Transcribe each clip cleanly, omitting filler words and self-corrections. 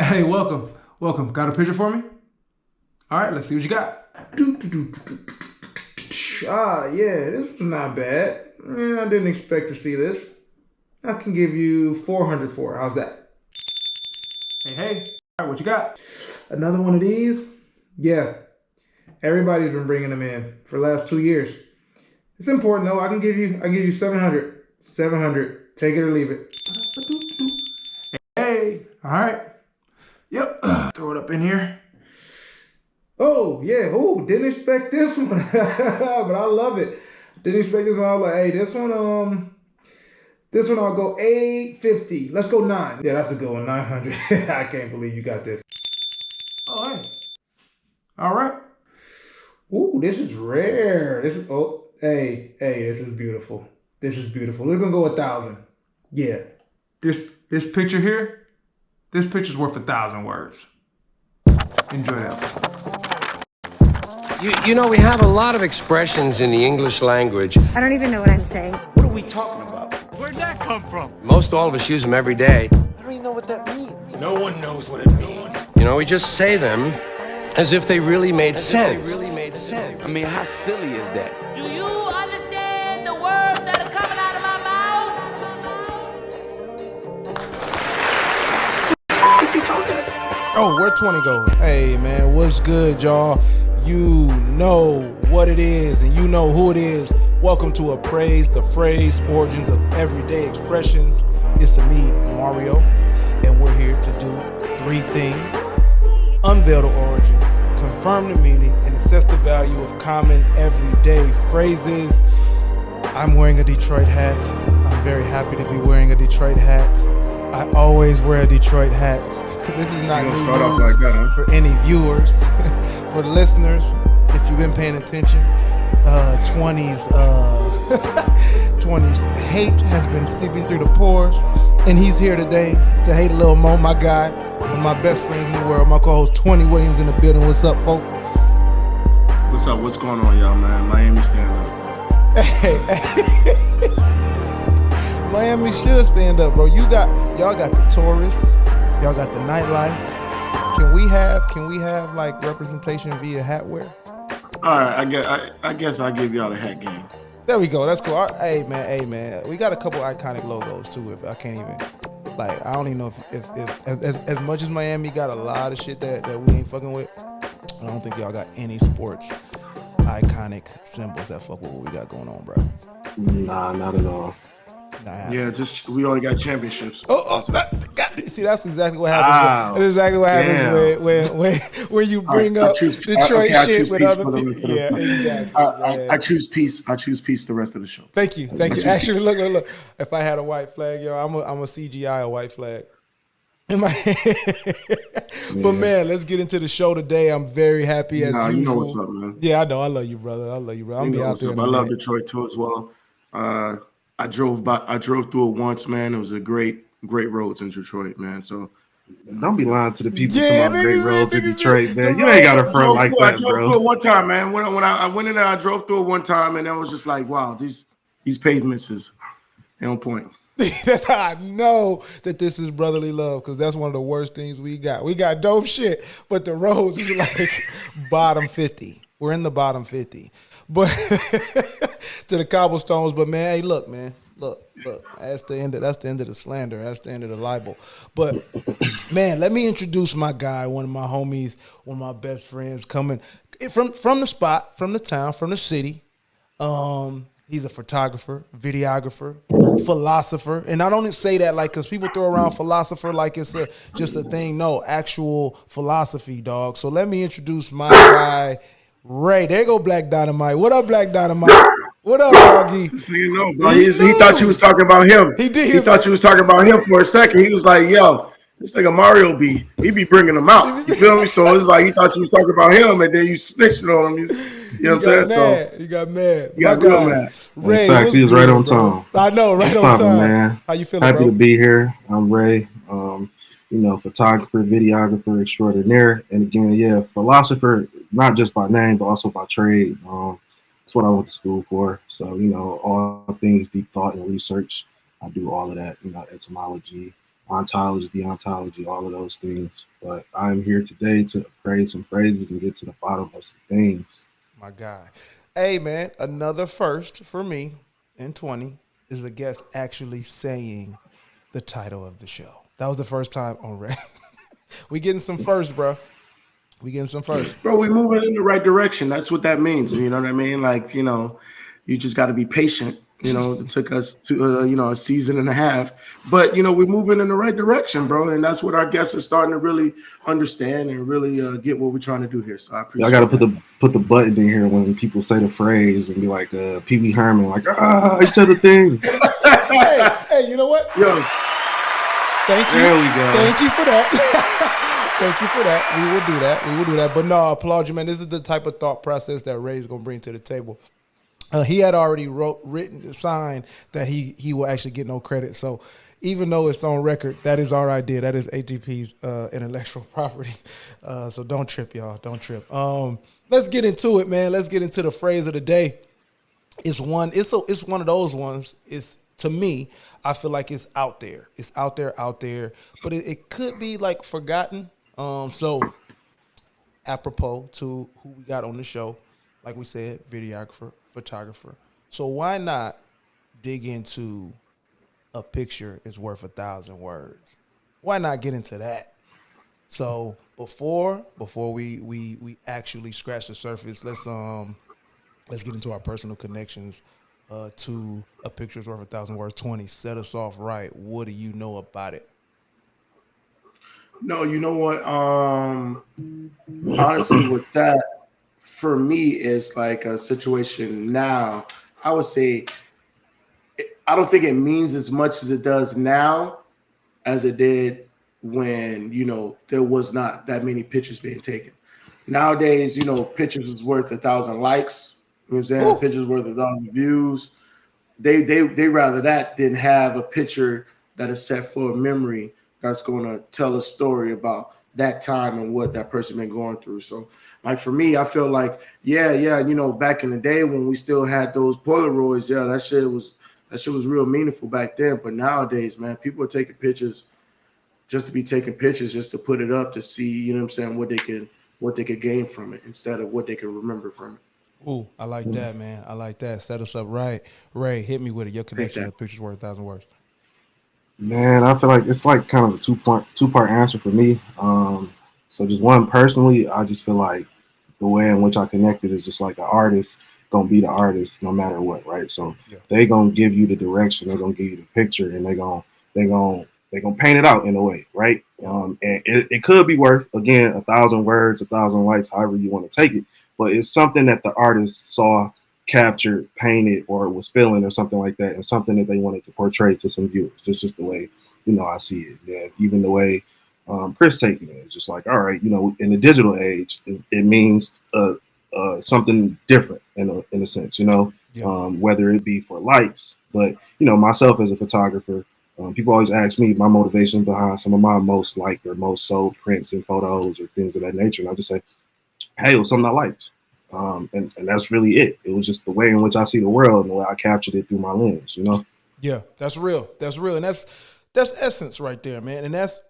Hey, welcome. Welcome. Got a picture for me? All right, let's see what you got. Ah, yeah, this was not bad. Yeah, I didn't expect to see this. I can give you 400 for it. How's that? Hey. All right, what you got? Another one of these? Yeah. Everybody's been bringing them in for the last 2 years. It's important though. I give you 700. 700. Take it or leave it. Hey. All right. Yep. Throw it up in here. Oh, yeah. Oh, didn't expect this one. But I love it. Didn't expect this one. I was like, hey, this one I'll go 850. Let's go 9. Yeah, that's a good one. 900. I can't believe you got this. Oh, hey. All right. Ooh, this is rare. Hey, this is beautiful. This is beautiful. We're gonna go 1,000. Yeah. This picture here, this picture's worth 1,000 words. Enjoy that. You know, we have a lot of expressions in the English language. I don't even know what I'm saying. What are we talking about? Where'd that come from? Most all of us use them every day. I don't even know what that means. No one knows what it means. You know, we just say them as if they really made sense. I mean, how silly is that? Do you understand the words that are coming out of my mouth? Is he talking? Oh, where'd 20 go? Hey, man, what's good, y'all? You know what it is, and you know who it is. Welcome to Appraise, the phrase, origins of everyday expressions. It's me, Mario, and we're here to do 3 things. Unveil the origin, confirm the meaning, and assess the value of common everyday phrases. I'm wearing a Detroit hat. I'm very happy to be wearing a Detroit hat. I always wear a Detroit hat. This is not new news like that, huh? for any viewers. For the listeners, if you've been paying attention, 20's hate has been steeping through the pores, and he's here today to hate a little Mo, my guy, one of my best friends in the world, my co-host 20 Williams in the building. What's up, folk? What's up? What's going on, y'all, man? Miami stand up. Hey. Miami should stand up, bro. Y'all got the tourists, y'all got the nightlife. Can we have like representation via hat wear? All right, I guess I'll give y'all the hat game. There we go. That's cool. Hey man. We got a couple iconic logos too. If I can't even, like, I don't even know if as much as Miami got a lot of shit that we ain't fucking with, I don't think y'all got any sports iconic symbols that fuck with what we got going on, bro. Nah, not at all. Nah. Yeah, just we only got championships. See, that's exactly what happens. That's exactly what happens when you bring up Detroit shit with other people. Yeah, exactly. I choose peace. I choose peace the rest of the show. Thank you. Actually, look. If I had a white flag, yo, I'm a CGI a white flag. In my But man, let's get into the show today. I'm very happy as usual. You know what's up, man. Yeah, I know. I love you, brother. I'm be out there. I love Detroit too as well. I drove through it once, man. It was a great roads in Detroit, man. So don't be lying to the people about great roads in Detroit, man. You ain't got a front like that, bro. I drove through it one time, man. When I went in there, I drove through it one time, and I was just like, wow, these pavements is on point. That's how I know that this is brotherly love, because that's one of the worst things we got. We got dope shit, but the roads is like bottom 50. We're in the bottom 50. But to the cobblestones. But man, hey, look, man. Look. That's the end of the slander. That's the end of the libel. But man, let me introduce my guy, one of my homies, one of my best friends, coming from the spot, from the town, from the city. He's a photographer, videographer, philosopher. And I don't say that like, because people throw around philosopher like it's just a thing. No, actual philosophy, dog. So let me introduce my guy, Ray. There go Black Dynamite. What up, Black Dynamite? What up, doggy? So you know, bro. He thought you was talking about him. He did. He thought you was talking about him for a second. He was like, yo, this nigga Mario he be bringing them out. You feel me? So it's like he thought you was talking about him, and then you snitched on him. You know what I'm saying? You got mad. You got real mad. Ray, in fact, he was right on time. I know, right on time. Man. How you feeling, Happy bro? to be here. I'm Ray. Photographer, videographer extraordinaire. And again, yeah, philosopher, not just by name, but also by trade. That's what I went to school for. So, all things deep thought and research. I do all of that, etymology, ontology, deontology, all of those things. But I'm here today to appraise some phrases and get to the bottom of some things. My guy. Hey, man, another first for me in 20 is a guest actually saying the title of the show. That was the first time on Ray. We getting some first, bro. We getting some first. Bro, we moving in the right direction. That's what that means. You know what I mean? Like, you know, you just got to be patient. You know, it took us to, a season and a half. But, you know, we're moving in the right direction, bro. And that's what our guests are starting to really understand and really get what we're trying to do here. So I appreciate it. I got to put the button in here when people say the phrase and be like Pee Wee Herman, like, I said the thing. hey, you know what? Yo. Thank you. There we go. Thank you for that. Thank you for that. We will do that. But no, I applaud you, man. This is the type of thought process that Ray's going to bring to the table. He had already signed that he will actually get no credit. So even though it's on record, that is our idea. That is ATP's intellectual property. So don't trip, y'all. Don't trip. Let's get into it, man. Let's get into the phrase of the day. It's one of those ones. It's, to me, I feel like it's out there. It's out there, but it could be like forgotten. So apropos to who we got on the show, like we said, videographer, photographer. So why not dig into a picture is worth 1,000 words? Why not get into that? So before we actually scratch the surface, let's get into our personal connections to a picture is worth 1,000 words. 20, set us off right. What do you know about it? No, you know what? Honestly, with that, for me, it's like a situation now. I would say I don't think it means as much as it does now as it did when, you know, there was not that many pictures being taken. Nowadays, you know, pictures is worth 1,000 likes. You know what I'm saying? Ooh. Pictures worth 1,000 views. They rather that than have a picture that is set for a memory that's going to tell a story about that time and what that person been going through. So, like for me, I feel like, yeah, you know, back in the day when we still had those Polaroids, that shit was real meaningful back then. But nowadays, man, people are taking pictures just to be taking pictures, just to put it up to see, you know what I'm saying, what they could gain from it instead of what they could remember from it. Ooh, I like that, man. I like that. Set us up right. Ray, hit me with it. Your connection to pictures worth 1,000 words. Man, I feel like it's like kind of a two-part answer for me. So just one, personally, I just feel like the way in which I connected is just like an artist gonna be the artist no matter what, right? So they gonna give you the direction, they're gonna give you the picture, and they gonna paint it out in a way, right? And it could be worth, again, 1,000 words, 1,000 likes, however you want to take it, but it's something that the artist saw, captured, painted, or was feeling, or something like that, and something that they wanted to portray to some viewers. It's just the way, you know, I see it. Yeah, even the way Chris taking it, it's just like, all right, you know, in the digital age, it means something different in a sense, you know, whether it be for likes, but you know, myself as a photographer, people always ask me my motivation behind some of my most liked or most sold prints and photos or things of that nature, and I just say, hey, it was something I liked. And that's really it. It was just the way in which I see the world and the way I captured it through my lens, you know? Yeah, that's real. That's real. And that's essence right there, man. And that's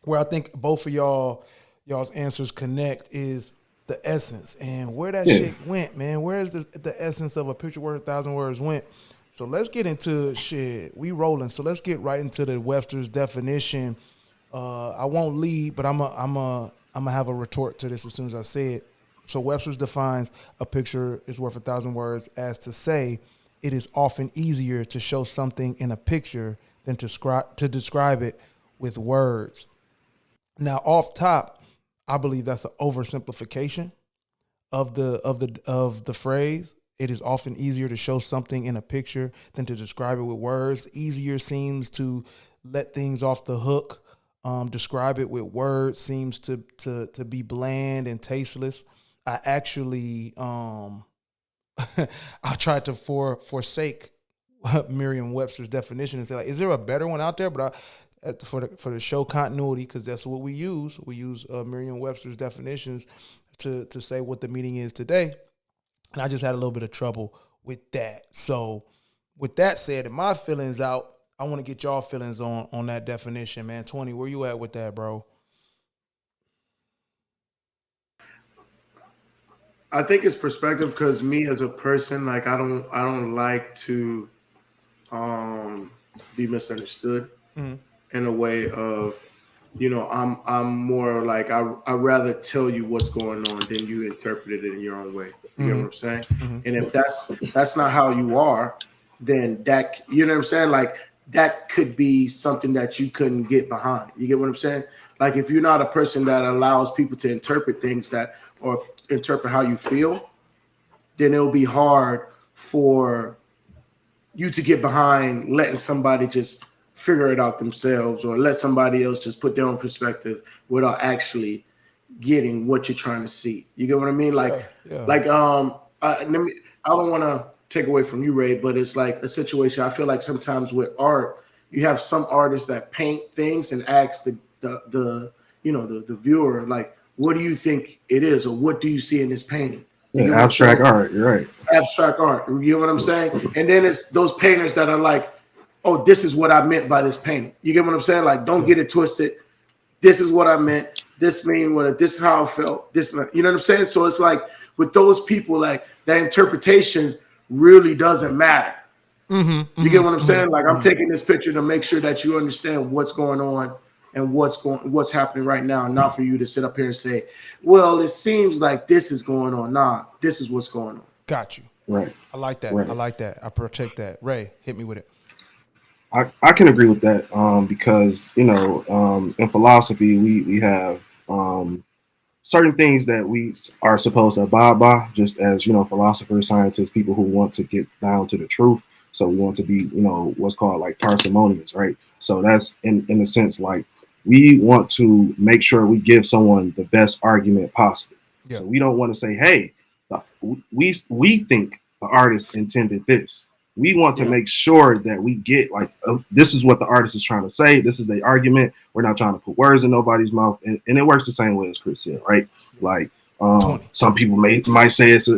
where I think both of y'all's answers connect, is the essence and where that shit went, man. Where is the essence of a picture worth 1,000 words went? So let's get into shit. We rolling. So let's get right into the Webster's definition. I won't lead, but I'm a have a retort to this as soon as I say it. So Webster's defines a picture is worth 1,000 words as to say it is often easier to show something in a picture than to describe it with words. Now, off top, I believe that's an oversimplification of the phrase. It is often easier to show something in a picture than to describe it with words. Easier seems to let things off the hook. Describe it with words seems to be bland and tasteless. I actually I tried to forsake Merriam-Webster's definition and say, like, is there a better one out there? But for the show continuity, because that's what we use Merriam-Webster's definitions to say what the meaning is today. And I just had a little bit of trouble with that. So with that said, and my feelings out, I want to get y'all feelings on that definition, man. 20, where you at with that, bro? I think it's perspective because me as a person, like I don't like to be misunderstood in a way of, I'm more like I rather tell you what's going on than you interpret it in your own way. You get what I'm saying? And if that's not how you are, then that, you know what I'm saying? Like that could be something that you couldn't get behind. You get what I'm saying? Like if you're not a person that allows people to interpret things or interpret how you feel, then it'll be hard for you to get behind letting somebody just figure it out themselves or let somebody else just put their own perspective without actually getting what you're trying to see. You get what I mean? Like, I don't want to take away from you, Ray, but it's like a situation. I feel like sometimes with art, you have some artists that paint things and ask the viewer, like, what do you think it is, or what do you see in this painting? Abstract art, you're right. Abstract art. You know what I'm saying? And then it's those painters that are like, oh, this is what I meant by this painting. You get what I'm saying? Like, don't get it twisted. This is what I meant. This is how I felt. You know what I'm saying? So it's like with those people, like that interpretation really doesn't matter. You get what I'm saying? Like I'm taking this picture to make sure that you understand what's going on and what's happening right now, not for you to sit up here and say, well, it seems like this is going on. Nah, this is what's going on. Got you. Right. I like that. Right. I like that. I protect that. Ray, hit me with it. I can agree with that because, in philosophy, we have certain things that we are supposed to abide by, just as, philosophers, scientists, people who want to get down to the truth. So we want to be, what's called like parsimonious, right? So that's in a sense, like we want to make sure we give someone the best argument possible. Yeah. So we don't want to say, hey, we think the artist intended this. We want to make sure that we get like, this is what the artist is trying to say. This is the argument. We're not trying to put words in nobody's mouth. And it works the same way as Chris said, right? Like some people might say it's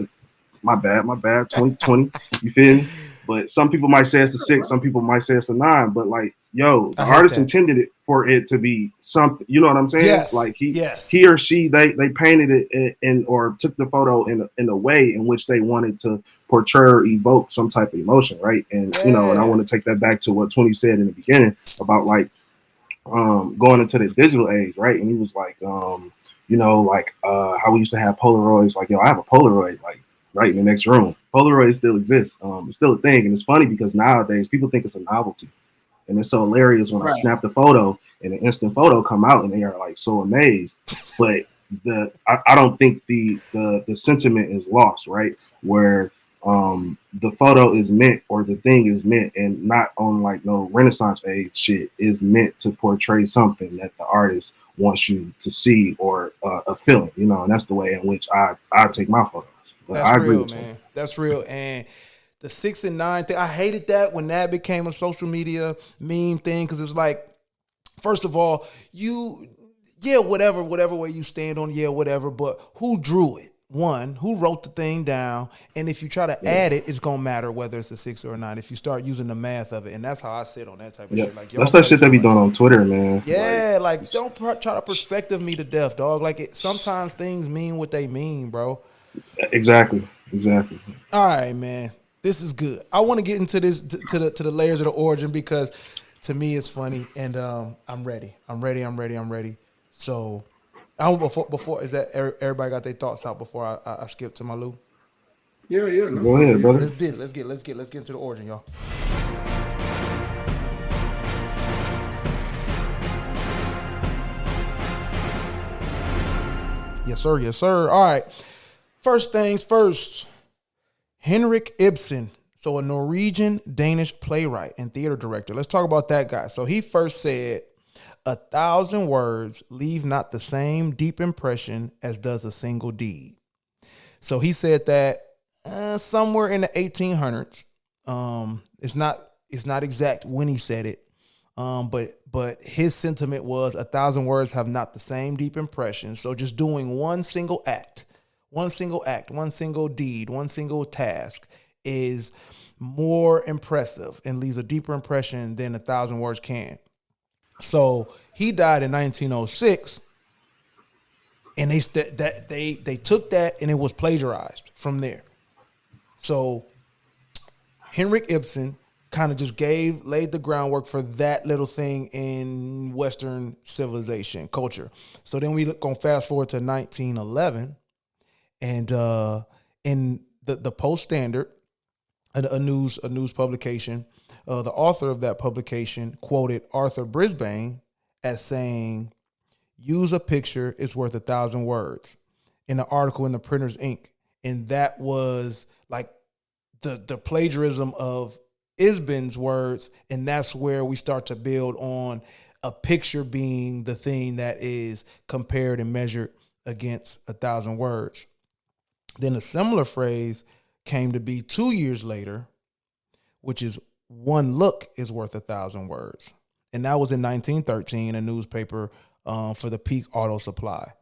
my bad, 2020, you feel me? But some people might say it's a 6, some people might say it's a 9, but like, the artist intended it for it to be something, you know what I'm saying? Yes. Like he or she, they painted it or took the photo in a way in which they wanted to portray or evoke some type of emotion, right? And, and I want to take that back to what 20 said in the beginning about like going into the digital age, right? And he was like, how we used to have Polaroids, like, I have a Polaroid, like, right in the next room. Polaroid still exists. It's still a thing. And it's funny because nowadays people think it's a novelty. And it's so hilarious when I snap the photo and an instant photo come out and they are like so amazed. But I don't think the sentiment is lost, right? Where the photo is meant or the thing is meant, and not on like no Renaissance age shit, is meant to portray something that the artist wants you to see or a feeling, and that's the way in which I take my photos. But that's I agree real, with man. You. That's real. And the 6 and 9 thing, I hated that when that became a social media meme thing, because it's like, first of all, whatever way you stand on, whatever, but who drew it? One, who wrote the thing down? And if you try to add it, it's gonna matter whether it's a 6 or a 9. If you start using the math of it, and that's how I sit on that type of shit. Like, that's that shit they be doing on Twitter, man. Yeah, like don't try to perspective me to death, dog. Like sometimes things mean what they mean, bro. Exactly. All right, man. This is good. I want to get into this to the layers of the origin because to me it's funny and I'm ready. So I want before is that everybody got their thoughts out before I skip to my Lou? Yeah. No. Go ahead, brother. Let's get into the origin, y'all. Yes, sir. All right. First things first. Henrik Ibsen. So a Norwegian Danish playwright and theater director. Let's talk about that guy. So he first said, 1,000 words leave not the same deep impression as does a single deed. So he said that somewhere in the 1800s. It's not exact when he said it, but his sentiment was 1,000 words have not the same deep impression. So just doing one single act, one single deed, one single task is more impressive and leaves a deeper impression than 1,000 words can. So he died in 1906, and they took that and it was plagiarized from there. So Henrik Ibsen kind of just laid the groundwork for that little thing in Western civilization culture. So then we gonna fast forward to 1911, and in the Post Standard, a news publication, the author of that publication quoted Arthur Brisbane as saying, "Use a picture is worth 1,000 words," in an article in the Printer's Ink. And that was like the plagiarism of Ibsen's words, and that's where we start to build on a picture being the thing that is compared and measured against 1,000 words. Then a similar phrase came to be 2 years later, which is one look is worth 1,000 words. And that was in 1913, a newspaper for the Peak Auto Supply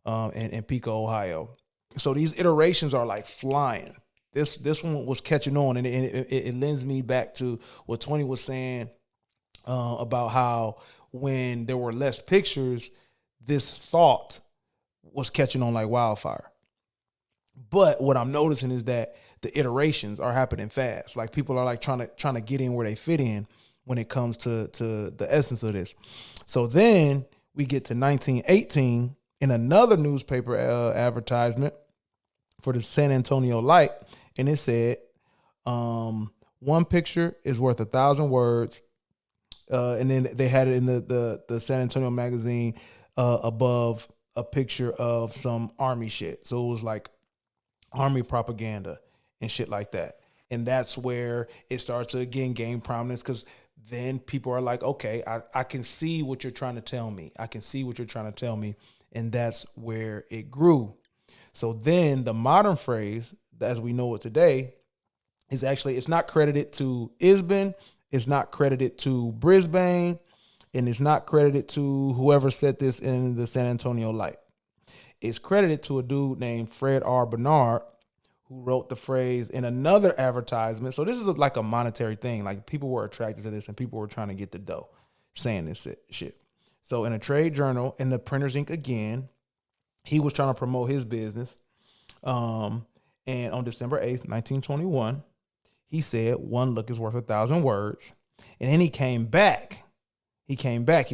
in Pico, Ohio. So these iterations are like flying. This one was catching on, and it lends me back to what Tony was saying about how when there were less pictures, this thought was catching on like wildfire. But what I'm noticing is that the iterations are happening fast. Like people are like trying to get in where they fit in when it comes to the essence of this. So then we get to 1918 in another newspaper advertisement for the San Antonio Light, and it said, one picture is worth 1,000 words. And then they had it in the San Antonio magazine above a picture of some army shit. So it was like army propaganda and shit like that. And that's where it starts to again gain prominence, because then people are like, okay, I can see what you're trying to tell me. I can see what you're trying to tell me. And that's where it grew. So then the modern phrase, as we know it today, is actually, it's not credited to Ibsen, it's not credited to Brisbane, and it's not credited to whoever said this in the San Antonio Light. It's credited to a dude named Fred R. Bernard, who wrote the phrase in another advertisement. So this is like a monetary thing. Like people were attracted to this and people were trying to get the dough saying this shit. So in a trade journal, in the Printer's Ink again, he was trying to promote his business. And on December 8th, 1921, he said, one look is worth 1,000 words. And then he came back. He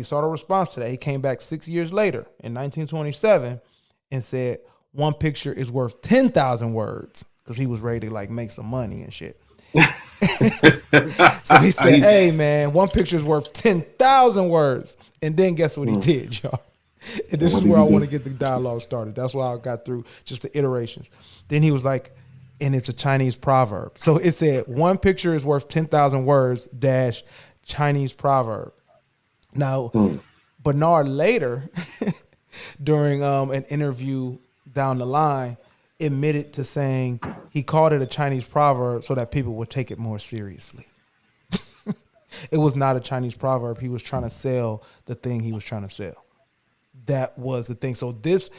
saw the response to that. He came back 6 years later in 1927 and said, one picture is worth 10,000 words, because he was ready to like make some money and shit. So he said, hey man, one picture is worth 10,000 words. And then guess what he did, y'all? And this is where I want to get the dialogue started. That's why I got through just the iterations. Then he was like, and it's a Chinese proverb. So it said, one picture is worth 10,000 words dash Chinese proverb. Now, Bernard later, during an interview down the line, admitted to saying he called it a Chinese proverb so that people would take it more seriously. It was not a Chinese proverb. He was trying to sell the thing he was trying to sell. That was the thing. So this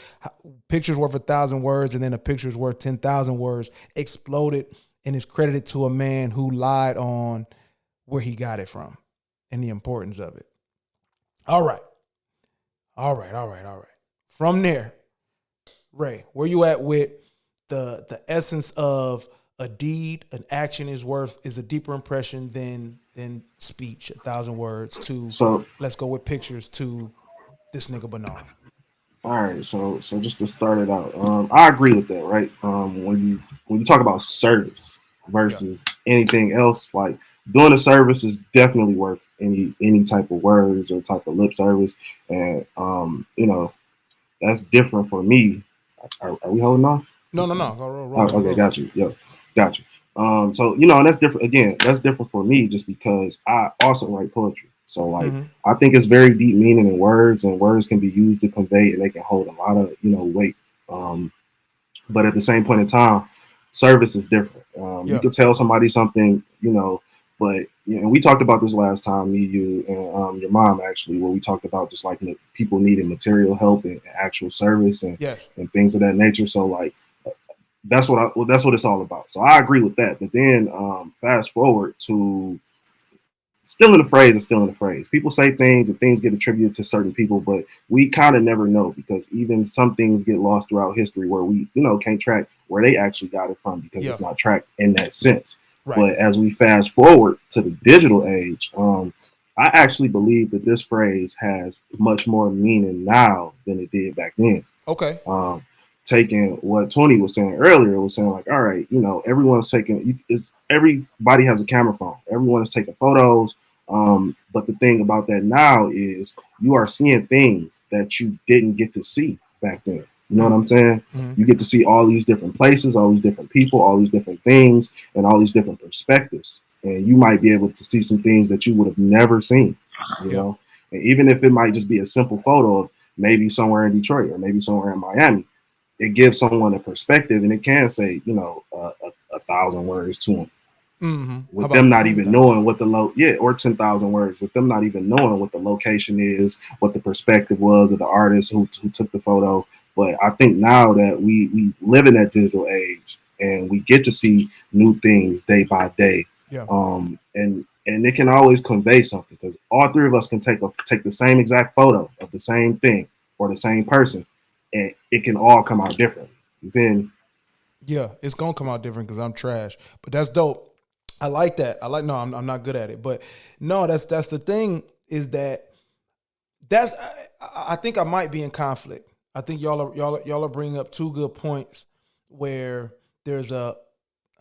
picture's worth 1,000 words, and then a picture's worth 10,000 words exploded and is credited to a man who lied on where he got it from and the importance of it. All right. From there, Ray, where you at with the essence of a deed, an action is a deeper impression than speech, 1,000 words, to let's go with pictures, to this nigga Bernard. All right, so just to start it out, I agree with that, right? When you talk about service versus anything else, like doing a service is definitely worth any type of words or type of lip service, and that's different for me. Are we holding off? No. Go roll. Okay, got you. Yep, got you. So and that's different. Again, that's different for me just because I also write poetry. So like, I think it's very deep meaning in words, and words can be used to convey, and they can hold a lot of weight. But at the same point in time, service is different. You could tell somebody something, but and we talked about this last time, me, you, and your mom actually, where we talked about just like people needing material help and actual service and things of that nature. So like, that's what it's all about. So I agree with that. But then fast forward to still in the phrase and still in the phrase. People say things and things get attributed to certain people, but we kind of never know because even some things get lost throughout history where we, can't track where they actually got it from because it's not tracked in that sense. Right. But as we fast forward to the digital age, I actually believe that this phrase has much more meaning now than it did back then. Okay. Taking what Tony was saying earlier, was saying like, all right, everyone's everybody has a camera phone. Everyone is taking photos. But the thing about that now is you are seeing things that you didn't get to see back then. You know what I'm saying? Mm-hmm. You get to see all these different places, all these different people, all these different things, and all these different perspectives. And you might be able to see some things that you would have never seen, you know? And even if it might just be a simple photo of maybe somewhere in Detroit or maybe somewhere in Miami, it gives someone a perspective, and it can say, 1,000 words to them, with them not even knowing what or 10,000 words, with them not even knowing what the location is, what the perspective was of the artist who took the photo. But I think now that we live in that digital age and we get to see new things day by day, and it can always convey something because all three of us can take the same exact photo of the same thing or the same person. And it can all come out different. Then, it's gonna come out different because I'm trash. But that's dope. I like that. No, I'm not good at it. But no, that's the thing is that I think I might be in conflict. I think y'all are bringing up two good points where there's I'm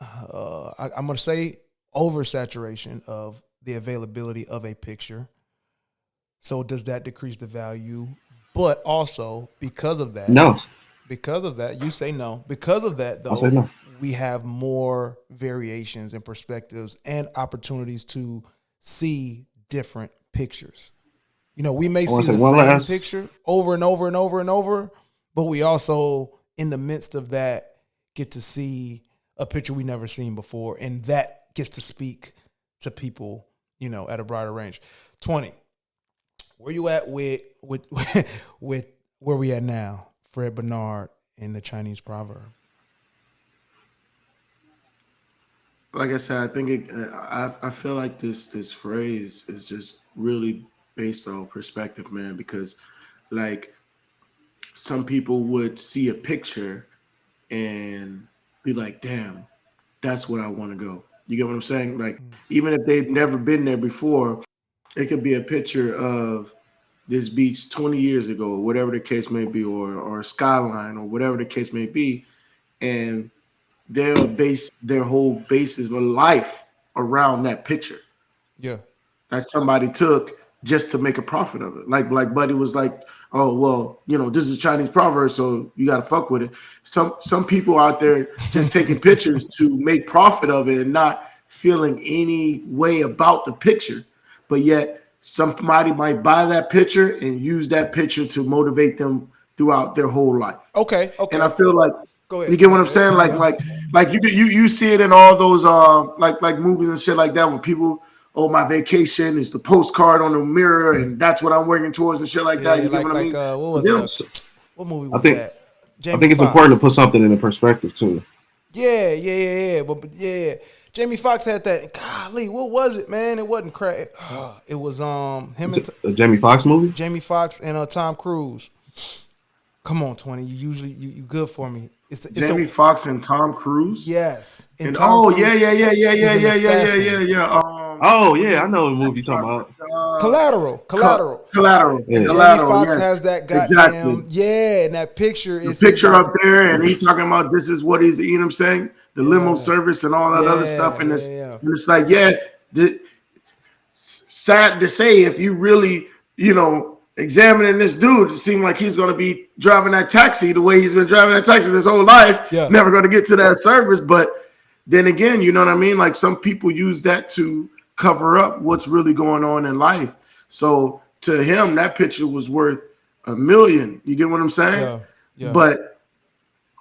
gonna say oversaturation of the availability of a picture. So does that decrease the value? But also, because of that, you say no. Because of that, though, I say no. We have more variations and perspectives and opportunities to see different pictures. We may see the same picture over and over and over and over, but we also, in the midst of that, get to see a picture we never seen before, and that gets to speak to people, at a broader range. 20. Where you at with where we at now, Fred Bernard and the Chinese proverb? Like I said, I think I feel like this phrase is just really based on perspective, man. Because like some people would see a picture and be like, "Damn, that's what I want to go." You get what I'm saying? Like even if they've never been there before. It could be a picture of this beach 20 years ago, or whatever the case may be, or a skyline, or whatever the case may be, and they'll base their whole basis of life around that picture. Yeah, that somebody took just to make a profit of it. Like Buddy was like, "Oh well, this is a Chinese proverb, so you got to fuck with it." Some people out there just taking pictures to make profit of it and not feeling any way about the picture. But yet somebody might buy that picture and use that picture to motivate them throughout their whole life. Okay. And I feel like, go ahead. You get what I'm saying? Like you see it in all those like movies and shit like that when people, my vacation is the postcard on the mirror and that's what I'm working towards and shit like that. You get what I mean? What was it? What movie was that? I think it's important to put something into perspective too. Yeah. But Jamie Foxx had that. Golly, what was it, man? It wasn't crack. It was him and a Jamie Foxx movie. Jamie Foxx and Tom Cruise. Come on, 20. You usually you good for me. It's Jamie Foxx and Tom Cruise. Yes. And Cruise, yeah. I know the movie you're talking about. Collateral. Yeah. Jamie Foxx has that goddamn and that picture is the picture up there, and he's talking about this is what he's, you know what I'm saying, the limo service and all that other stuff, and it's like sad to say if you really examining this dude, it seemed like he's going to be driving that taxi the way he's been driving that taxi his whole life. Never going to get to that service, but then again, you know what I mean? Like some people use that to cover up what's really going on in life. So to him, that picture was worth $1 million. You get what I'm saying? Yeah. But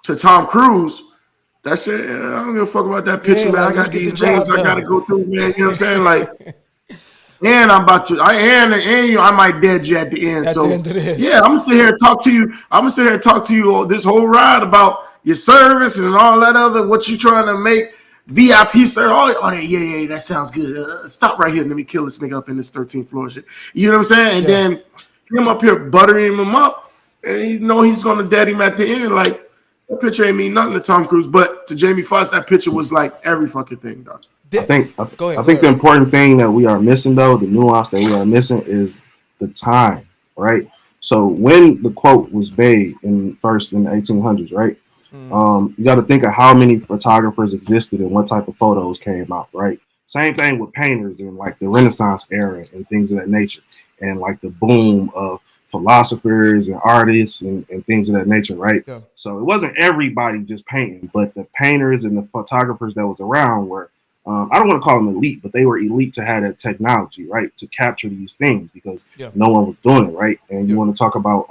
to Tom Cruise, that shit, I don't give a fuck about that picture, man. I got these dreams I got to go through, man. You know what I'm saying? Like, And I'm about to, and you, I might dead you at the end. At So the end of this. yeah, I'm gonna sit here and talk to you. I'm gonna sit here and talk to you this whole ride about your service and all that other what you trying to make VIP service. Oh yeah, that sounds good. Stop right here. Let me kill this nigga up in this 13th floor shit. You know what I'm saying? And then him up here buttering him up, and you know he's gonna dead him at the end. Like that picture ain't mean nothing to Tom Cruise, but to Jamie Foxx, that picture was like every fucking thing, dog. I think the important thing that we are missing, though, the nuance that we are missing is the time, right? So when the quote was made first in the 1800s, right? You got to think of how many photographers existed and what type of photos came out, right? Same thing with painters in like the Renaissance era and things of that nature, and like the boom of philosophers and artists and things of that nature, right? Yeah. So it wasn't everybody just painting, but the painters and the photographers that was around were, I don't want to call them elite, but they were elite to have that technology, right? To capture these things because no one was doing it, right? And you want to talk about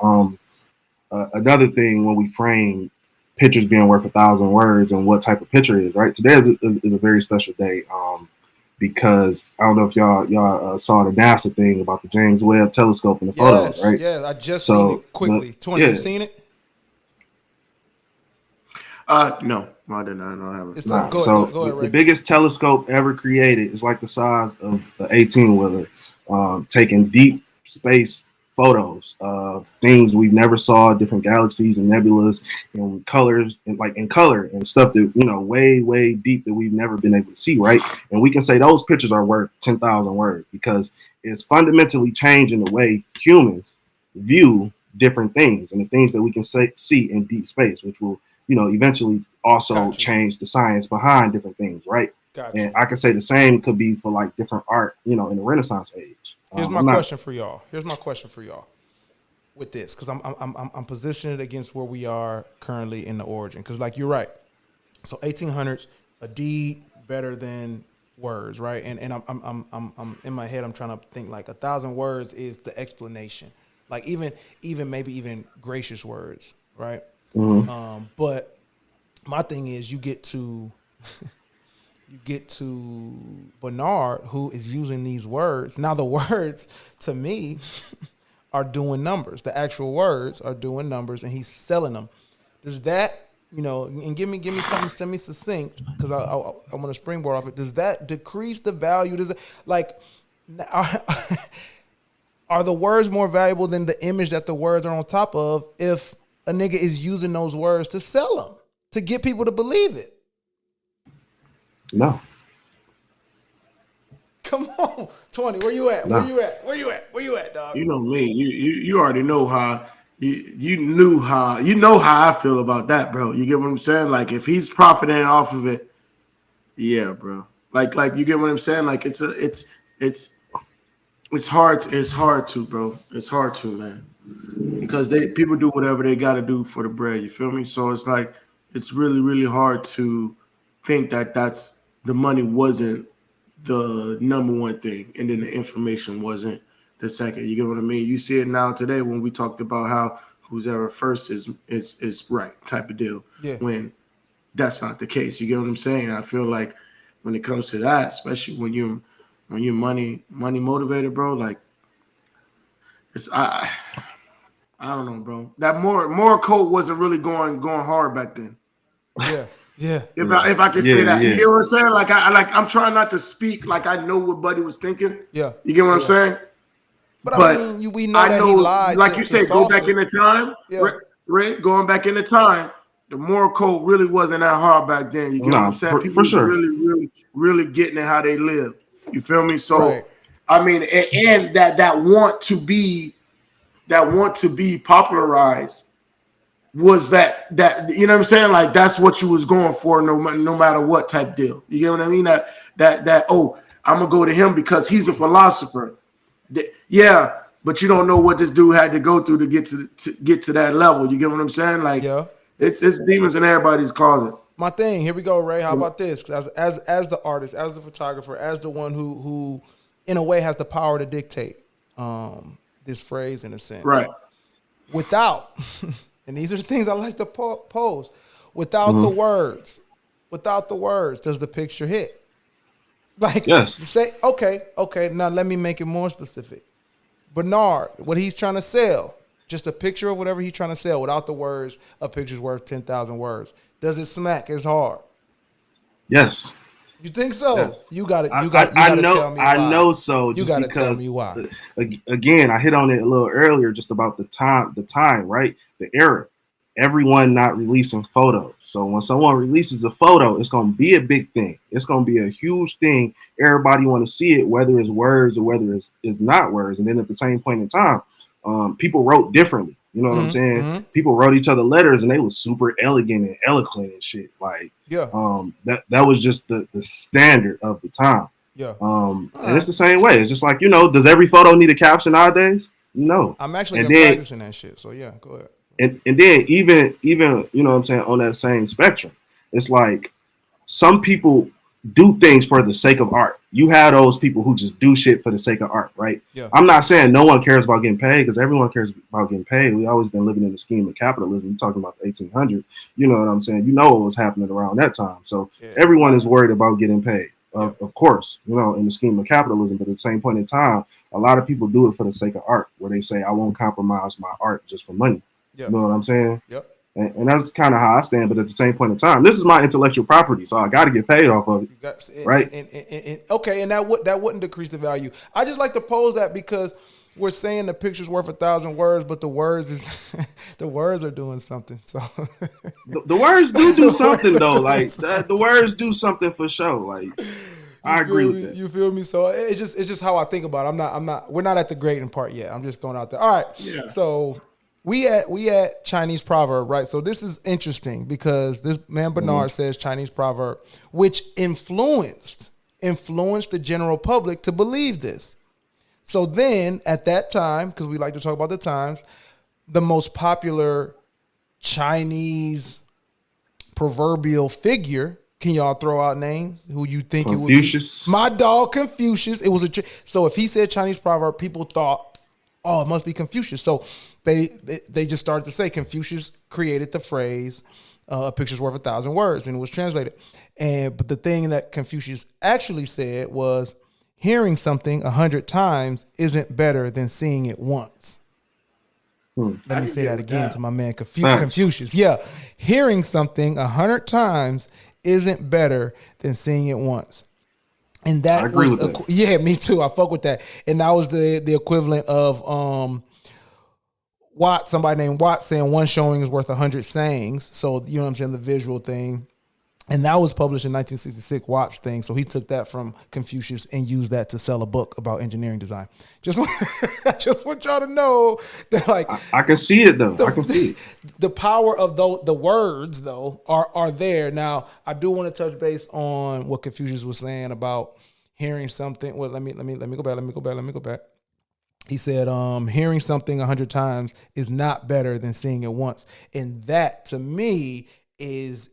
another thing when we frame pictures being worth 1,000 words and what type of picture it is, right? Today is a very special day because I don't know if y'all saw the NASA thing about the James Webb telescope and the photos, right? Yeah, I just seen it quickly. Tony, you seen it? No, I didn't. I don't have it. Go ahead, Ray. The biggest telescope ever created is like the size of the 18-wheeler, taking deep space photos of things we've never saw, different galaxies and nebulas and colors and like in color and stuff that, you know, way deep that we've never been able to see, right? And we can say those pictures are worth 10,000 words because it's fundamentally changing the way humans view different things and the things that we can see in deep space, which will, you know, eventually also change the science behind different things, right? And I can say the same could be for like different art, you know, in the Renaissance age. Here's my question for y'all. With this, because I'm positioned against where we are currently in the origin. Because like you're right. So 1800s, a deed better than words, right? And I'm in my head. I'm trying to think like 1,000 words is the explanation. Like even maybe even gracious words, right? Mm-hmm. But my thing is, you get to Bernard, who is using these words. Now the words to me are doing numbers. The actual words are doing numbers, and he's selling them. Does that, you know, and give me something semi-succinct because I want to springboard off it. Does that decrease the value? Does it like are the words more valuable than the image that the words are on top of if a nigga is using those words to sell them, to get people to believe it? No. Come on, 20. Where you at? Where you at, dog? You know me. You already know how you know how I feel about that, bro. You get what I'm saying? Like if he's profiting off of it, yeah, bro. Like you get what I'm saying? Like it's hard to, bro. It's hard to, man. Because people do whatever they got to do for the bread. You feel me? So it's like it's really hard to think that that's the money wasn't the number one thing, and then the information wasn't the second. You get what I mean? You see it now today when we talked about how who's ever first is right type of deal. Yeah. When that's not the case. You get what I'm saying? I feel like when it comes to that, especially when you're money motivated, bro, like it's I don't know, bro. That moral code wasn't really going hard back then. Yeah. Yeah. If I can say that. You get what I'm saying? Like I'm trying not to speak like I know what Buddy was thinking. Yeah. You get what I'm saying? But I mean, we know that he lied. Like you said, go back in the time. Yeah. Right? Going back in the time, the moral code really wasn't that hard back then. You get what I'm saying? People were really getting at how they live. You feel me? So I mean, and that want to be popularized was that you know what I'm saying? Like that's what you was going for, no matter what type deal. You get what I mean? That oh, I'm gonna go to him because he's a philosopher. Yeah, but you don't know what this dude had to go through to get to that level. You get what I'm saying? Like it's demons in everybody's closet. My thing. Here we go, Ray. How about this? As the artist, as the photographer, as the one who in a way has the power to dictate this phrase in a sense, right? Without. And these are the things I like to pose. Without the words, does the picture hit? Like, Yes. say, okay, now let me make it more specific. Bernard, what he's trying to sell, just a picture of whatever he's trying to sell without the words, a picture's worth 10,000 words. Does it smack as hard? Yes. You think so? Yes. You got it. You I, got. You I got to know tell me I why. know so You just got to tell because me why. again, I hit on it a little earlier just about the time, right? The era. Everyone not releasing photos. So when someone releases a photo, it's gonna be a big thing. It's gonna be a huge thing. Everybody want to see it, whether it's words or whether it's not words. And then at the same point in time, people wrote differently. You know what I'm saying? People wrote each other letters and they was super elegant and eloquent and shit. Like Yeah. that was just the standard of the time. Yeah. And it's the same way. It's just like, does every photo need a caption nowadays? No. I'm actually And been then practicing that shit. So yeah, go ahead. and then even you know what I'm saying, on that same spectrum, it's like some people do things for the sake of art. You have those people who just do shit for the sake of art, right? Yeah. I'm not saying no one cares about getting paid, because everyone cares about getting paid. We always been living in the scheme of capitalism. You're talking about the 1800s. You know what I'm saying? You know what was happening around that time. So everyone is worried about getting paid, of course, in the scheme of capitalism. But at the same point in time, a lot of people do it for the sake of art, where they say, I won't compromise my art just for money. Yeah. You know what I'm saying? Yep. And that's kind of how I stand. But at the same point in time, this is my intellectual property, so I got to get paid off of it, right? And that wouldn't decrease the value. I just like to pose that because we're saying the picture's worth 1,000 words, but the words is the words are doing something. So the words do something though. Like the words do something for sure. Like I agree with that. You feel me? So it's just how I think about it. We're not at the grading part yet. I'm just throwing out there. All right. Yeah. So we at Chinese Proverb, right? So this is interesting because this man Bernard says Chinese Proverb, which influenced the general public to believe this. So then at that time, because we like to talk about the times, the most popular Chinese proverbial figure, can y'all throw out names who you think Confucius. It would be? My dog Confucius. It was so if he said Chinese proverb, people thought, oh, it must be Confucius. So they just started to say Confucius created the phrase, a picture's worth 1,000 words, and it was translated. But the thing that Confucius actually said was, hearing something 100 times isn't better than seeing it once. Let me say that again to my man Confucius. Yeah, hearing something 100 times isn't better than seeing it once. And that I agree was with that. Yeah, me too. I fuck with that. And that was the equivalent of somebody named Watt saying one showing is worth 100 sayings. So you know what I'm saying, the visual thing. And that was published in 1966, Watt's thing. So he took that from Confucius and used that to sell a book about engineering design. Just want y'all to know that, like, I can see it though. I can see it. The power of the words though are there. Now, I do want to touch base on what Confucius was saying about hearing something. Well, let me go back. He said, hearing something 100 times is not better than seeing it once. And that to me is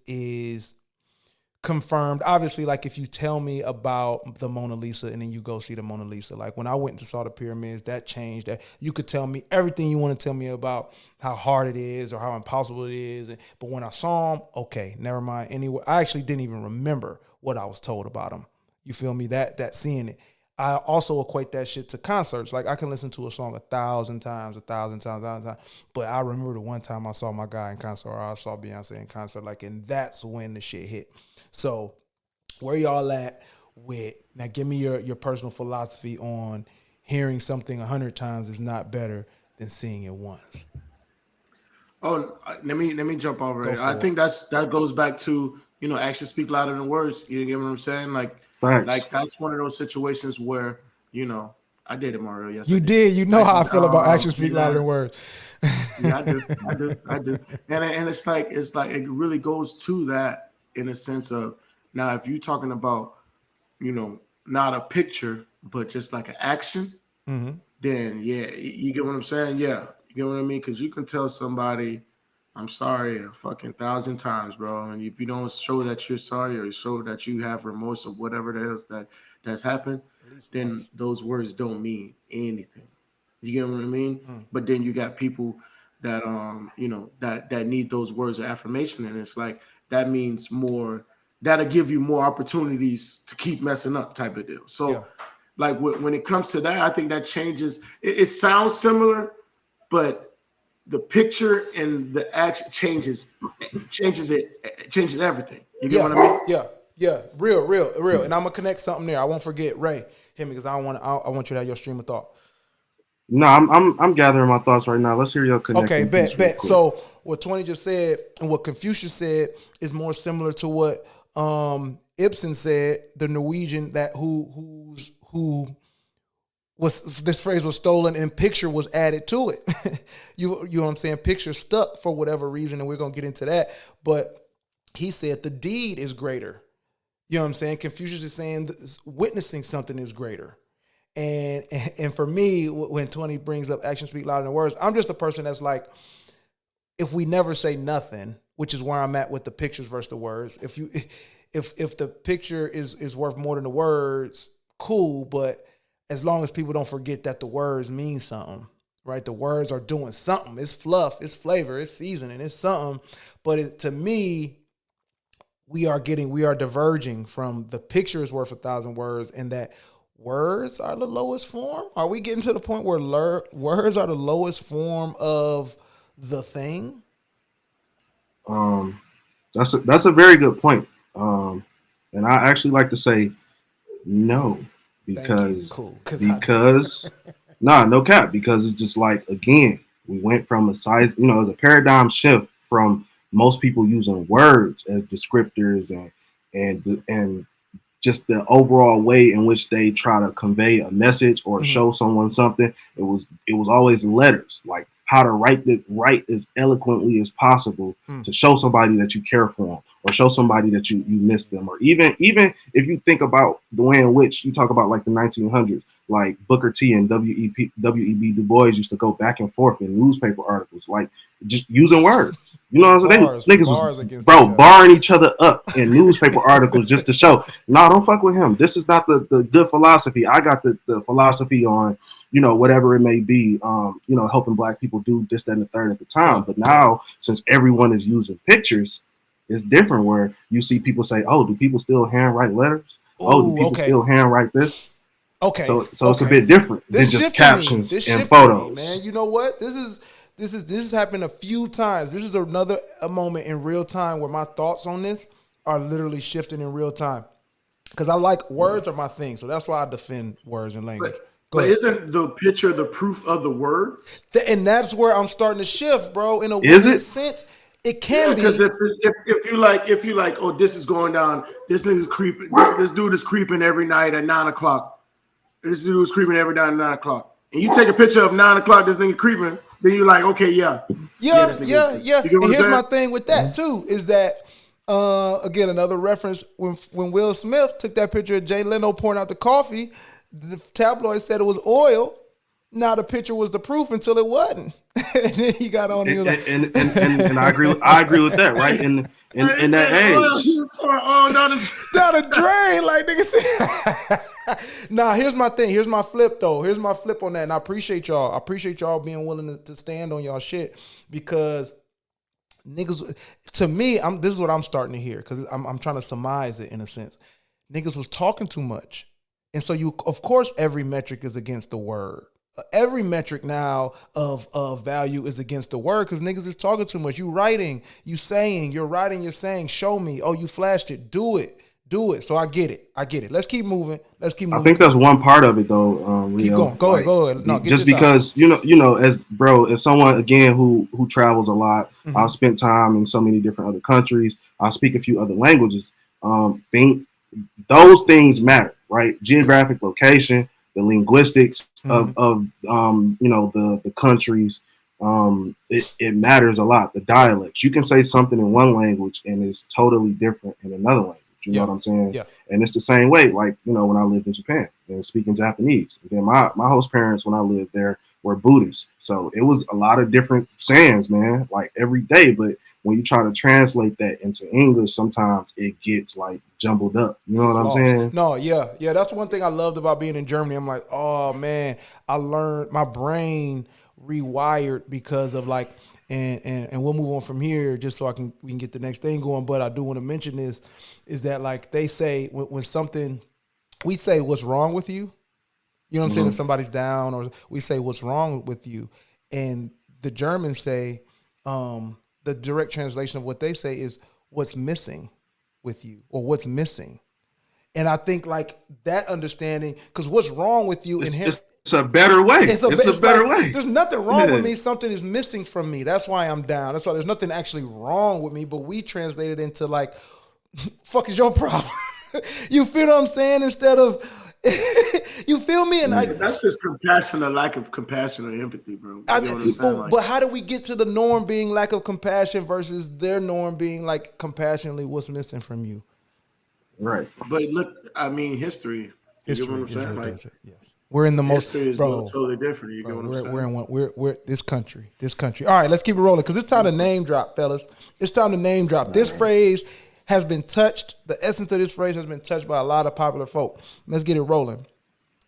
confirmed. Obviously, like if you tell me about the Mona Lisa and then you go see the Mona Lisa, like when I went and saw the pyramids, that changed. That you could tell me everything you want to tell me about how hard it is or how impossible it is. But when I saw them, okay, never mind. Anyway, I actually didn't even remember what I was told about them. You feel me? That seeing it. I also equate that shit to concerts. Like I can listen to a song 1,000 times, but I remember the one time I saw my guy in concert, or I saw Beyonce in concert, like, and that's when the shit hit. So where y'all at with, now give me your personal philosophy on hearing something 100 times is not better than seeing it once. Oh, let me jump over it. I think that goes back to, actions speak louder than words. You get what I'm saying? Like that's one of those situations where, I did it, Mario. Yes, you did. You know how I feel about actions speak louder than words. Yeah, I do. And it's like it really goes to that in a sense of, now if you're talking about, not a picture but just like an action, then yeah, you get what I'm saying? Yeah, you get what I mean? Because you can tell somebody, I'm sorry, a fucking 1,000 times, bro. And if you don't show that you're sorry or show that you have remorse of whatever it is that's happened, then those words don't mean anything. You get what I mean? But then you got people that that need those words of affirmation, and it's like that means more that'll give you more opportunities to keep messing up type of deal. So like when it comes to that, I think that changes. It sounds similar, but the picture and the action changes everything. You get what I mean? Yeah. Real. And I'm gonna connect something there. I won't forget Ray. Hit me because I want you to have your stream of thought. No, I'm gathering my thoughts right now. Let's hear your connection. Okay, bet. So what 20 just said and what Confucius said is more similar to what Ibsen said, the Norwegian that who was, this phrase was stolen and picture was added to it. you know what I'm saying? Picture stuck for whatever reason, and we're gonna get into that. But he said the deed is greater. You know what I'm saying? Confucius is saying witnessing something is greater. And for me, when 20 brings up actions speak louder than words, I'm just a person that's like, if we never say nothing, which is where I'm at with the pictures versus the words. If the picture is worth more than the words, cool. But as long as people don't forget that the words mean something, right? The words are doing something. It's fluff, it's flavor, it's seasoning, it's something. But to me, we are diverging from the picture is worth 1,000 words, and that words are the lowest form. Are we getting to the point where words are the lowest form of the thing? That's a very good point. And I actually like to say no, because no cap, because it's just like, again, we went from a size, it was a paradigm shift from most people using words as descriptors and just the overall way in which they try to convey a message or show someone something. It was always letters, like how to write as eloquently as possible to show somebody that you care for them, or show somebody that you miss them. Or even if you think about the way in which you talk about like the 1900s, like Booker T and W.E.B. Du Bois used to go back and forth in newspaper articles, like just using words. You know what I'm saying? Niggas was, barring each other up in newspaper articles just to show, no, don't fuck with him. This is not the good philosophy. I got the philosophy on, whatever it may be, helping black people do this, that, and the third at the time. But now, since everyone is using pictures, it's different, where you see people say, oh, do people still handwrite letters? Do people still handwrite this? Okay. So it's a bit different than just captions and photos. Man, you know what? This has happened a few times. This is a moment in real time where my thoughts on this are literally shifting in real time. Because I like words are my thing. So that's why I defend words and language. But isn't the picture the proof of the word? And that's where I'm starting to shift, bro. In a weird sense. It can be, because if you like, oh, this is going down. This nigga's creeping. This dude is creeping every night at 9 o'clock. This dude is creeping every night at 9 o'clock. And you take a picture of 9 o'clock. This nigga creeping. Then you're like, okay, yeah. And here's my thing with that too, is that again, another reference, when Will Smith took that picture of Jay Leno pouring out the coffee, the tabloid said it was oil. Now the picture was the proof until it wasn't. And then he got on and I agree with that, right? In that age. Down the drain, like nigga said. Nah, here's my thing. Here's my flip though. Here's my flip on that. And I appreciate y'all. I appreciate y'all being willing to stand on y'all shit, because niggas, to me, this is what I'm starting to hear, because I'm trying to surmise it in a sense. Niggas was talking too much. And so of course, every metric is against the word. Every metric now of value is against the word, because niggas is talking too much. You writing, you saying, you're writing, you're saying, show me. Oh, you flashed it. Do it. So I get it. Let's keep moving. I think that's one part of it though. Rio. Keep going. Go ahead. No, just because as someone again who travels a lot, I've spent time in so many different other countries. I speak a few other languages. Think those things matter, right? Geographic location, the linguistics of the countries, it matters a lot. The dialects. You can say something in one language and it's totally different in another language. You know what I'm saying? Yeah. And it's the same way, like, when I lived in Japan and speaking Japanese. And then my host parents, when I lived there, were Buddhists. So it was a lot of different sayings, man, like every day. But when you try to translate that into English, sometimes it gets like jumbled up. You know what I'm saying? No, yeah. That's one thing I loved about being in Germany. I'm like, oh man, I learned, my brain rewired because of like, and we'll move on from here just so we can get the next thing going. But I do want to mention this is that like they say when something we say what's wrong with you, you know what I'm saying? If somebody's down or we say what's wrong with you, and the Germans say the direct translation of what they say is what's missing with you or what's missing. And I think like that understanding, because what's wrong with you It's a better way. It's a better way. There's nothing wrong with me. Something is missing from me. That's why I'm down. That's why there's nothing actually wrong with me. But we translate it into like, fuck is your problem? You feel what I'm saying? Instead of, you feel me? And like that's just compassion, a lack of compassion or empathy, bro. You know what I'm saying? But how do we get to the norm being lack of compassion versus their norm being like compassionately what's missing from you? Right. But look, I mean, history. You get what I'm saying? Like, yes. We're in the most, history is bro. Totally different. You get what I'm saying? We're this country. All right, let's keep it rolling because it's time to name drop, fellas. It's time to name drop. This phrase has been touched. The essence of this phrase has been touched by a lot of popular folk. Let's get it rolling.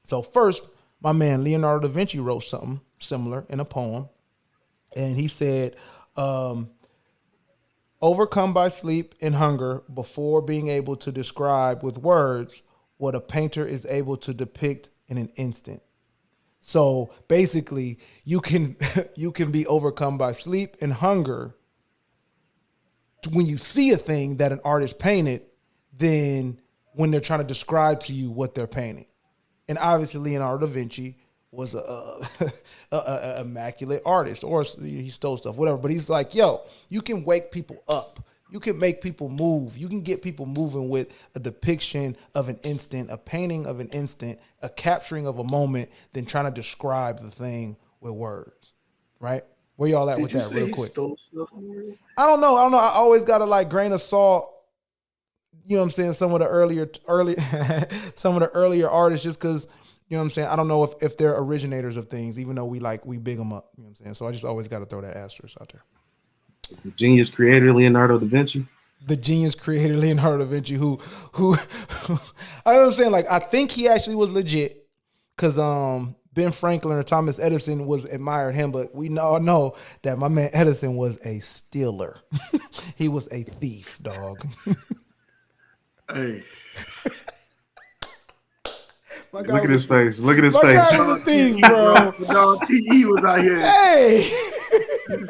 So first, my man Leonardo da Vinci wrote something similar in a poem, and he said, "Overcome by sleep and hunger, before being able to describe with words what a painter is able to depict in an instant." So basically, you can be overcome by sleep and hunger when you see a thing that an artist painted than when they're trying to describe to you what they're painting. And obviously, Leonardo da Vinci was a immaculate artist, or he stole stuff, whatever. But he's like, yo, you can wake people up. You can make people move. You can get people moving with a depiction of an instant, a painting of an instant, a capturing of a moment, than trying to describe the thing with words, right? Where y'all at with that real quick? I don't know. I always got a like grain of salt. You know what I'm saying? Some of the earlier artists, just because, you know what I'm saying? I don't know if they're originators of things, even though we big them up. You know what I'm saying? So I just always got to throw that asterisk out there. The genius creator Leonardo da Vinci. The genius creator Leonardo da Vinci, who I know what I'm saying. Like I think he actually was legit, because Ben Franklin or Thomas Edison admired him, but we all know that my man Edison was a stealer. He was a thief, dog. Hey. Look at his face. Look at his my face. guy was a thief, bro. Dog, T.E. was out here. Hey.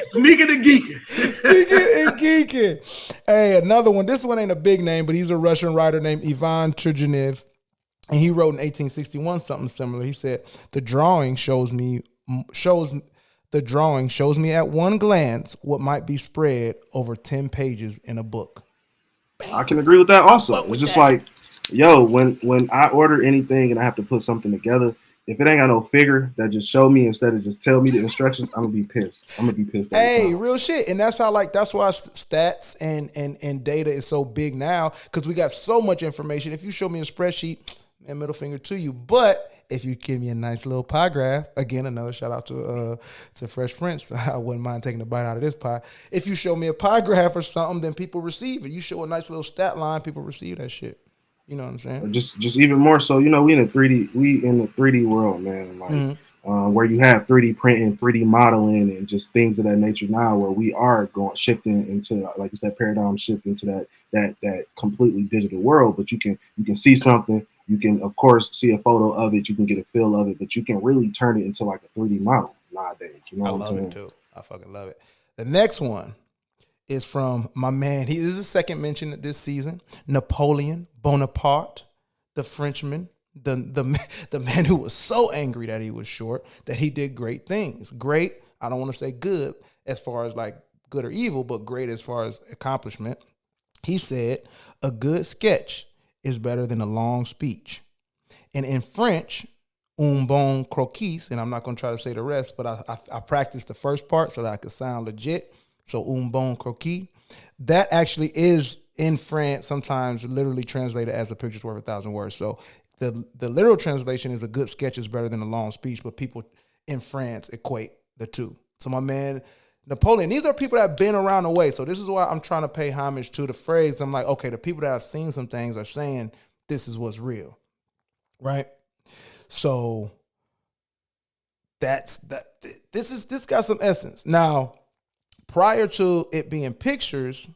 Sneaking and geeking. Sneaking and geeking. Hey, another one. This one ain't a big name, but he's a Russian writer named Ivan Turgenev. And he wrote in 1861 something similar. He said, the drawing shows me at one glance what might be spread over 10 pages in a book. I can agree with that also. It's just like, yo, when I order anything and I have to put something together, if it ain't got no figure that just show me instead of just tell me the instructions, I'm gonna be pissed. Hey, real shit. And that's why stats and data is so big now, because we got so much information. If you show me a spreadsheet, and middle finger to you. But if you give me a nice little pie graph, again, another shout out to Fresh Prince. I wouldn't mind taking a bite out of this pie. If you show me a pie graph or something, then people receive it. You show a nice little stat line, people receive that shit. You know what I'm saying? Just even more so, we in the 3D world, man. Like where you have 3D printing, 3D modeling, and just things of that nature now, where we are shifting into, like it's that paradigm shift into that completely digital world. But you can see something. You can, of course, see a photo of it. You can get a feel of it, but you can really turn it into like a 3D model nowadays. You know what I'm saying? I love it too. I fucking love it. The next one is from my man. This is the second mention this season. Napoleon Bonaparte, the Frenchman, the man who was so angry that he was short that he did great things. Great. I don't want to say good as far as like good or evil, but great as far as accomplishment. He said, a good sketch is better than a long speech. And in French, un bon croquis, and I'm not going to try to say the rest, but I practiced the first part so that I could sound legit. So un bon croquis, that actually is in France sometimes literally translated as a picture's worth 1,000 words. So the literal translation is a good sketch is better than a long speech, but people in France equate the two. So my man Napoleon, these are people that have been around the way. So this is why I'm trying to pay homage to the phrase. I'm like, okay, the people that have seen some things are saying this is what's real, right? So that's that. This got some essence. Now, prior to it being pictures,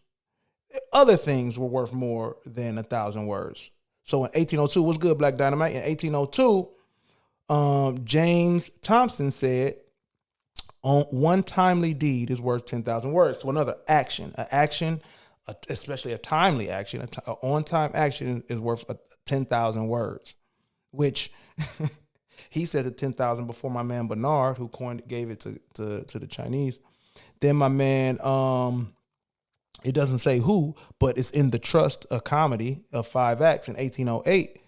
other things were worth more than 1,000 words. So in 1802, what's good, Black Dynamite? In 1802, James Thompson said, "On one timely deed is worth 10,000 words." So another action, especially a timely action, an on-time action is worth 10,000 words, which he said the 10,000 before my man Bernard, who gave it to the Chinese. Then my man, it doesn't say who, but it's in the Trust, a comedy of 5 acts in 1808.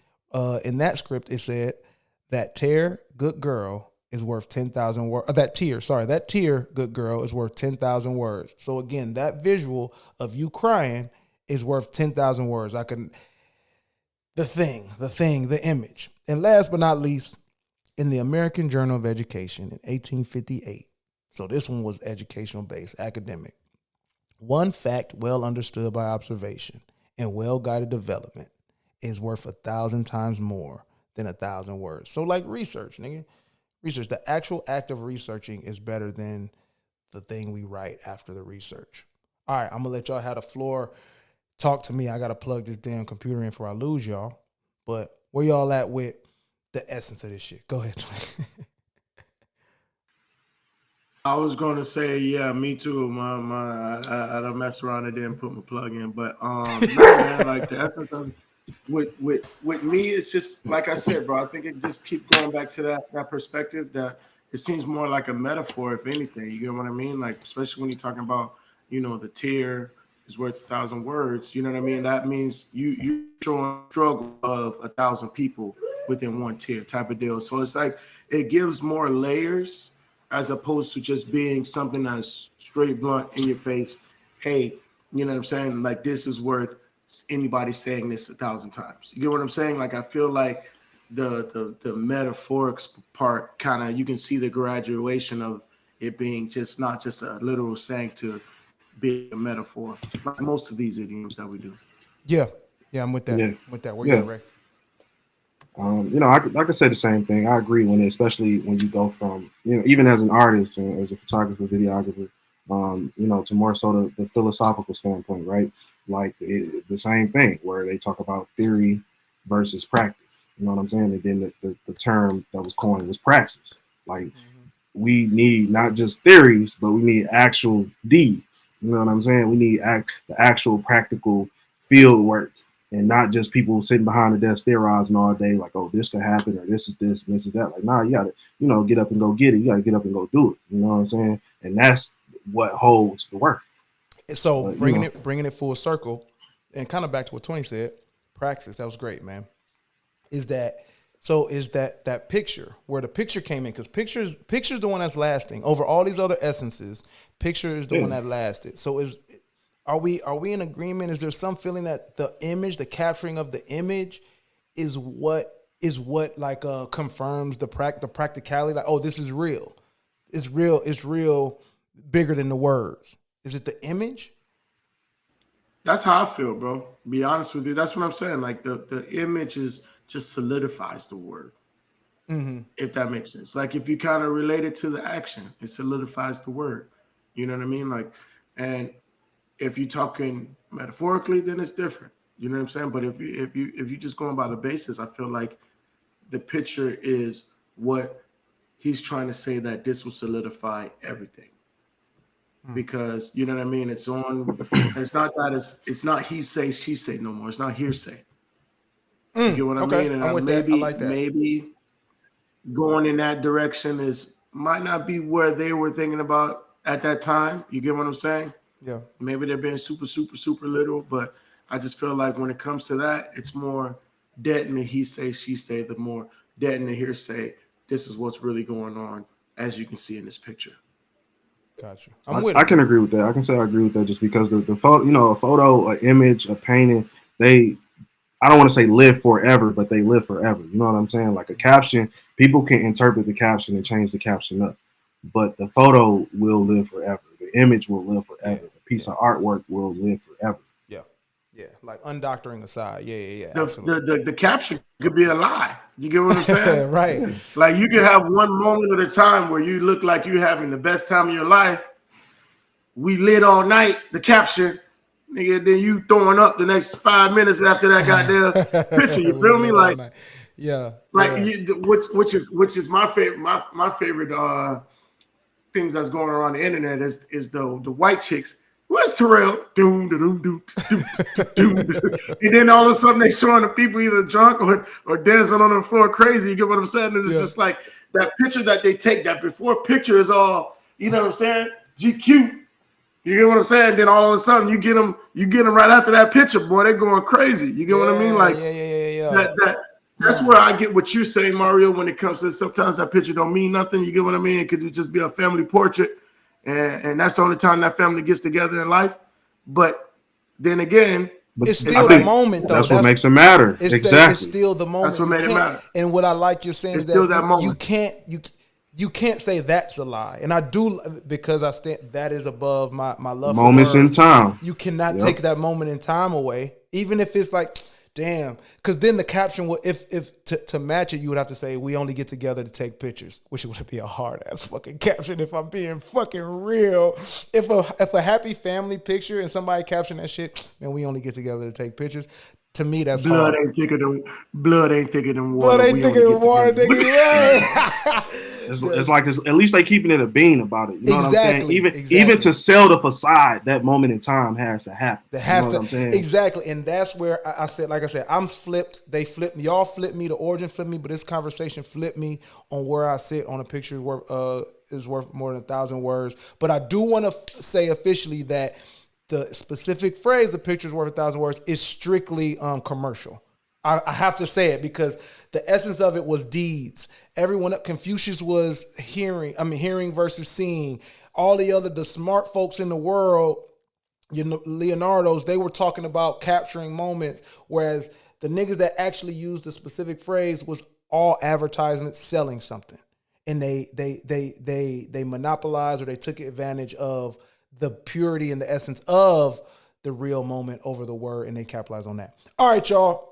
In that script, it said that tear, good girl, is worth 10,000 words. That tear, good girl, is worth 10,000 words. So again, that visual of you crying is worth 10,000 words. The image. And last but not least, in the American Journal of Education in 1858. So this one was educational based, academic. One fact well understood by observation and well guided development is worth 1,000 times more than 1,000 words. So like research, nigga. Research, the actual act of researching is better than the thing we write after the research. All right, I'm gonna let y'all have the floor. Talk to me. I gotta plug this damn computer in before I lose y'all. But where y'all at with the essence of this shit? Go ahead. I was going to say, yeah, me too. I don't mess around and didn't put my plug in, but no, man, like the essence of with me, it's just like I said, bro. I think it just keep going back to that perspective that it seems more like a metaphor, if anything. You get what I mean? Like especially when you're talking about, the tear is worth 1,000 words. You know what I mean? That means you showing struggle of 1,000 people within one tear type of deal. So it's like it gives more layers as opposed to just being something that's straight blunt in your face. Hey, you know what I'm saying? Like this is worth anybody saying this 1,000 times. You get what I'm saying? Like I feel like the metaphorics part kind of, you can see the graduation of it being just not just a literal saying to be a metaphor. Like most of these idioms that we do. Yeah, I'm with that. Yeah. With that. Where you at, Ray? I could say the same thing. I agree especially when you go from, even as an artist and as a photographer, videographer, to more so the philosophical standpoint, right? Like the same thing where they talk about theory versus practice. You know what I'm saying? And then the term that was coined was praxis. Like we need not just theories, but we need actual deeds. You know what I'm saying? We need the actual practical field work. And not just people sitting behind the desk theorizing all day, like, oh, this could happen, or this is this, and this is that. Like, nah, you gotta, get up and go get it. You gotta get up and go do it. You know what I'm saying? And that's what holds the work. So bringing it full circle, and kind of back to what Tony said, praxis. That was great, man. Is that picture where the picture came in? Because picture's the one that's lasting over all these other essences. Picture is the one that lasted. So Are we in agreement? Is there some feeling that the image, the capturing of the image, is what like confirms the practicality? Like, oh, this is real. It's real, bigger than the words. Is it the image? That's how I feel, bro. Be honest with you. That's what I'm saying. Like the image just solidifies the word. Mm-hmm. If that makes sense. Like if you kind of relate it to the action, it solidifies the word. You know what I mean? Like, and if you're talking metaphorically, then it's different. You know what I'm saying? But if you just going by the basis, I feel like the picture is what he's trying to say, that this will solidify everything. Because you know what I mean? It's not he say, she say no more. It's not hearsay. You get what I mean? And I'm with that. I like that. Maybe going in that direction might not be where they were thinking about at that time. You get what I'm saying? Yeah. Maybe they're being super, super, super literal, but I just feel like when it comes to that, it's more dead in the he say, she say, the more dead in the hearsay. This is what's really going on, as you can see in this picture. Gotcha. I can agree with that. I can say I agree with that just because the photo, a photo, an image, a painting, I don't want to say live forever, but they live forever. You know what I'm saying? Like a caption, people can interpret the caption and change the caption up, but the photo will live forever. The image will live forever. The piece of artwork will live forever. Yeah. Like undoctoring aside. Yeah. The caption could be a lie. You get what I'm saying? Right. Like you can have one moment at a time where you look like you're having the best time of your life, we lit all night, the caption, nigga, then you throwing up the next 5 minutes after that goddamn picture. You feel me? Like, yeah, which is my favorite. My favorite things that's going around the internet is the white chicks. Where's Terrell? Doom, doom, doom, doom, doom, doom. And then all of a sudden they showing the people either drunk or dancing on the floor crazy. You get what I'm saying? And it's just like that picture that they take. That before picture is all, you know what I'm saying? GQ. You get what I'm saying? Then all of a sudden you get them right after that picture, boy. They're going crazy. You get what I mean? Like that's where I get what you're saying, Mario. When it comes to sometimes that picture don't mean nothing. You get what I mean? It could just be a family portrait. And that's the only time that family gets together in life. But then again, it's still the moment, though. That's what makes it matter. Exactly. It's still the moment. That's what made it matter. And what I like you're saying is that you can't say that's a lie. And I do, because I stand, that is above my love moments for in time. You cannot take that moment in time away, even if it's like, damn. Because then the caption would, if to match it, you would have to say, we only get together to take pictures, which would be a hard ass fucking caption if I'm being fucking real. If a happy family picture and somebody caption that shit, man, we only get together to take pictures. To me, that's blood hard. ain't thicker than water. Blood ain't thicker than water, nigga. It's like at least they keeping it a bean about it. You know what I'm saying? Even to sell the facade, that moment in time has to happen. What I'm saying? Exactly. And that's where I said, like I said, I'm flipped. They flipped me. Y'all flipped me. The origin flipped me, but this conversation flipped me on where I sit on a picture is worth more than 1,000 words. But I do want to say officially that the specific phrase, "the picture's worth 1,000 words," is strictly commercial. I have to say it because the essence of it was deeds. Confucius was hearing versus seeing. All the smart folks in the world, Leonardo's, they were talking about capturing moments, whereas the niggas that actually used the specific phrase was all advertisements selling something. And they monopolized, or they took advantage of the purity and the essence of the real moment over the word, and they capitalized on that. All right, y'all.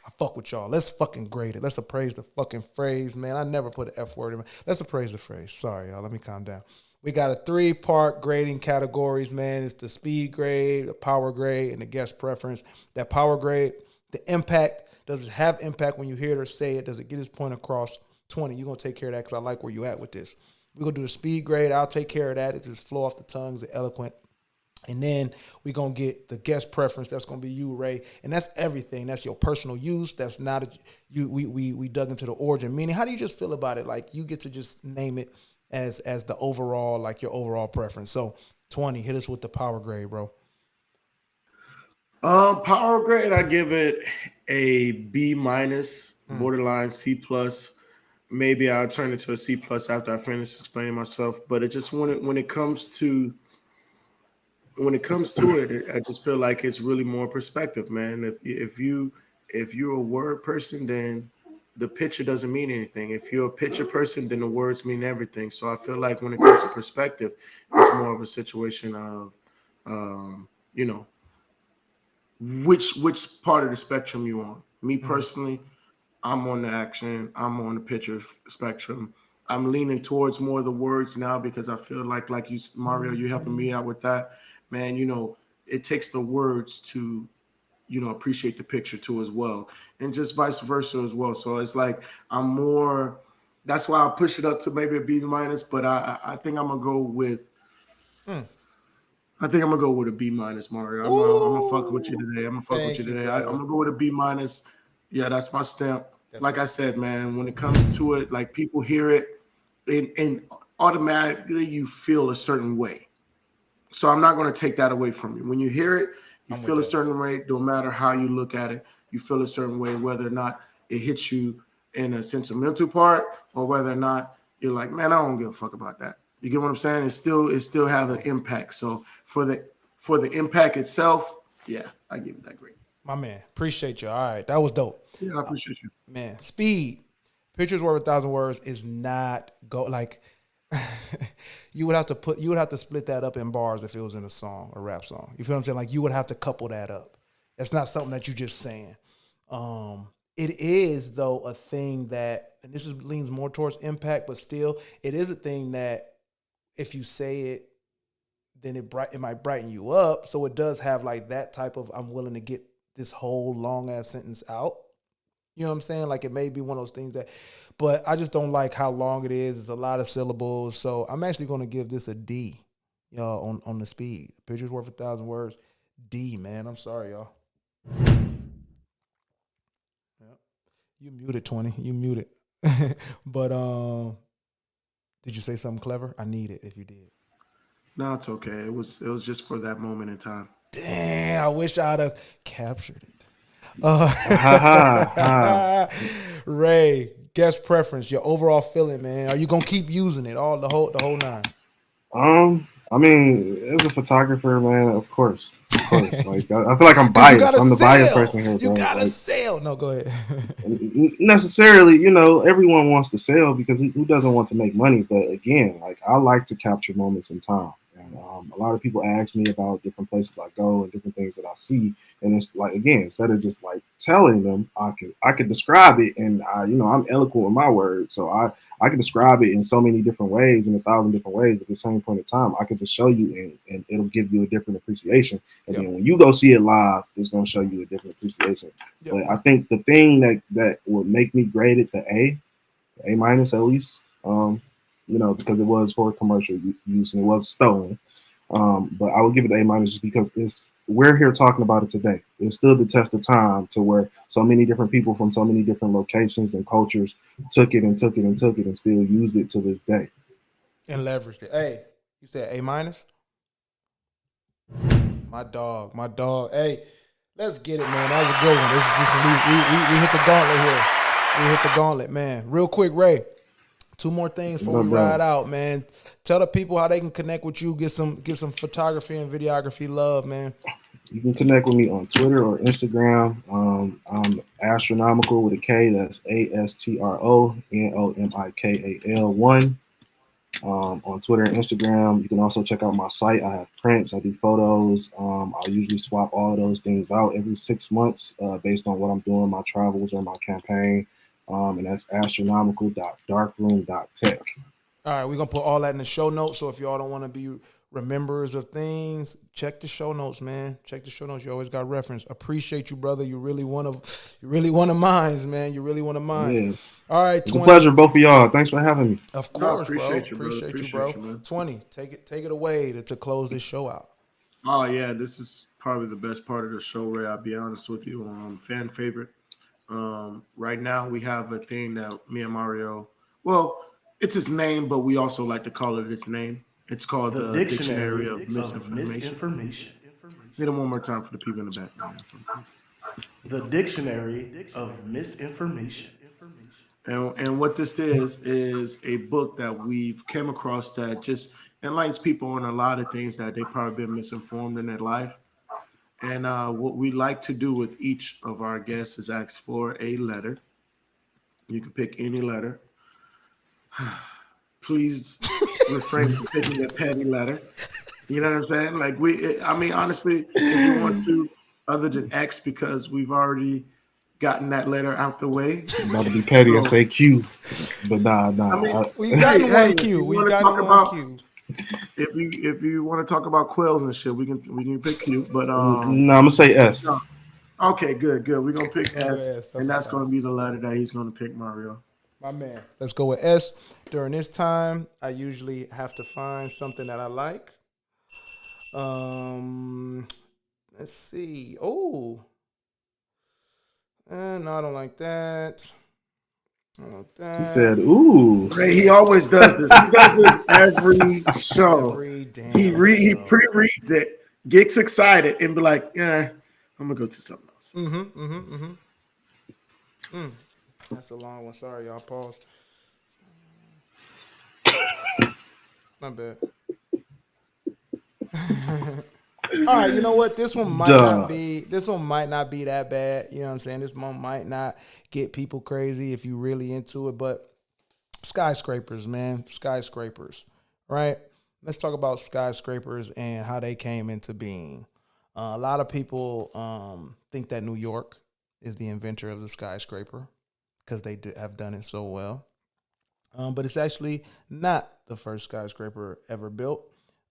I fuck with y'all. Let's fucking grade it. Let's appraise the fucking phrase, man. I never put an F word in it. Let's appraise the phrase. Sorry, y'all. Let me calm down. We got a 3-part grading categories, man. It's the speed grade, the power grade, and the guest preference. That power grade, the impact. Does it have impact when you hear it or say it? Does it get its point across? 20. You're going to take care of that because I like where you at with this. We're going to do the speed grade. I'll take care of that. It's just flow off the tongues, it's eloquent. And then we're going to get the guest preference. That's going to be you, Ray. And that's everything. That's your personal use. That's not we dug into the origin. Meaning, how do you just feel about it? Like, you get to just name it as the overall, like your overall preference. So 20, hit us with the power grade, bro. Power grade, I give it a B-, borderline C+. Maybe I'll turn it to a C+ after I finish explaining myself. But it just when it comes to it, I just feel like it's really more perspective, man. If you're a word person, then the picture doesn't mean anything. If you're a picture person, then the words mean everything. So I feel like when it comes to perspective, it's more of a situation of, which part of the spectrum you on. Me personally, I'm on the action. I'm on the picture spectrum. I'm leaning towards more of the words now because I feel like you, Mario, you're helping me out with that. Man, it takes the words to, appreciate the picture too as well. And just vice versa as well. So it's like that's why I push it up to maybe a B-, but I think I'm going to go with a B-, Mario. I'm going to fuck with you today. I'm going to go with a B-. Yeah, that's my stamp. Like I said, man, when it comes to it, like people hear it and automatically you feel a certain way. So I'm not going to take that away from you. When you hear it, you feel a certain way. No matter how you look at it, you feel a certain way, whether or not it hits you in a sentimental part or whether or not you're like, man, I don't give a fuck about that. You get what I'm saying? It still have an impact. So for the impact itself, yeah, I give it that grade. My man, appreciate you. All right, that was dope. Yeah, I appreciate you. Man, speed. Pictures worth 1,000 words is not you would have to split that up in bars if it was in a rap song. You feel what I'm saying? Like, you would have to couple that up. It's not something that you're just saying. It is, though, a thing that, and this leans more towards impact, but still, it is a thing that if you say it, then it might brighten you up. So it does have like that type of, I'm willing to get this whole long ass sentence out. You know what I'm saying? Like it may be one of those things that, but I just don't like how long it is. It's a lot of syllables. So I'm actually going to give this a D, y'all, on the speed. A picture's worth 1,000 words. D, man. I'm sorry, y'all. Yep. You muted, 20. You muted. But did you say something clever? I need it if you did. No, it's okay. It was just for that moment in time. Damn, I wish I'd have captured it. Ray, guest preference, your overall feeling, man. Are you gonna keep using it the whole nine? I mean, as a photographer, man, of course. Like, I feel like I'm biased. I'm the biased person here. You gotta like, sell. No, go ahead. Necessarily, everyone wants to sell because who doesn't want to make money? But again, like I like to capture moments in time. And a lot of people ask me about different places I go and different things that I see, and it's like again, instead of just like telling them, I could describe it, and I'm eloquent with my words, so I can describe it in so many different ways, in 1,000 different ways. But at the same point in time, I can just show you, and it'll give you a different appreciation. And then when you go see it live, it's going to show you a different appreciation. Yep. But I think the thing that would make me grade it the A minus at least. Because it was for commercial use and it was stolen. But I would give it an A minus just because we're here talking about it today. It stood the test of time to where so many different people from so many different locations and cultures took it and still used it to this day. And leveraged it. Hey, you said A minus? My dog. Hey, let's get it, man. That was a good one. We hit the gauntlet here. We hit the gauntlet, man. Real quick, Ray. 2 more things before we ride out, man. Tell the people how they can connect with you, get some photography and videography love, man. You can connect with me on Twitter or Instagram. I'm Astronomikal with a K. That's ASTRONOMIKAL1. On Twitter and Instagram. You can also check out my site. I have prints. I do photos. I usually swap all of those things out every 6 months based on what I'm doing, my travels or my campaign. And that's astronomical.darkroom.tech. All right, we're going to put all that in the show notes. So if y'all don't want to be rememberers of things, check the show notes, man. Check the show notes. You always got reference. Appreciate you, brother. You really one of mine, man. You really one of mine. Yeah. All right, it's 20. A pleasure, both of y'all. Thanks for having me. Of course, appreciate you, bro. 20. Take it away to close this show out. Oh yeah, this is probably the best part of the show, Ray. I'll be honest with you. Fan favorite. Right now we have a thing that me and Mario. Well, it's his name, but we also like to call it its name. It's called the Dictionary of Misinformation. Hit him one more time for the people in the back. The Dictionary of Misinformation. And what this is a book that we've came across that just enlightens people on a lot of things that they've probably been misinformed in their life. And what we like to do with each of our guests is ask for a letter. You can pick any letter. Please refrain from picking a petty letter. You know what I'm saying? Like honestly, if you want to, other than X, because we've already gotten that letter out the way. About to be petty and say Q, but nah. We've gotten one Q. We've gotten one Q. If you want to talk about quails and shit, we can pick Q. But no, I'm gonna say S. No. Okay, good. We're gonna pick S, and that's gonna be the letter that he's gonna pick, Mario. My man. Let's go with S. During this time, I usually have to find something that I like. Let's see. Oh. No, I don't like that. He said, "Ooh." Ray, he always does this. He does this every show. He pre-reads it, gets excited, and be like, "Yeah, I'm gonna go to something else." That's a long one. Sorry, y'all. Pause. My bad. All right, you know what? This one might not be that bad. You know what I'm saying? This one might not get people crazy if you really into it, but skyscrapers, man. Skyscrapers. Right? Let's talk about skyscrapers and how they came into being. A lot of people think that New York is the inventor of the skyscraper because they have done it so well. But it's actually not the first skyscraper ever built.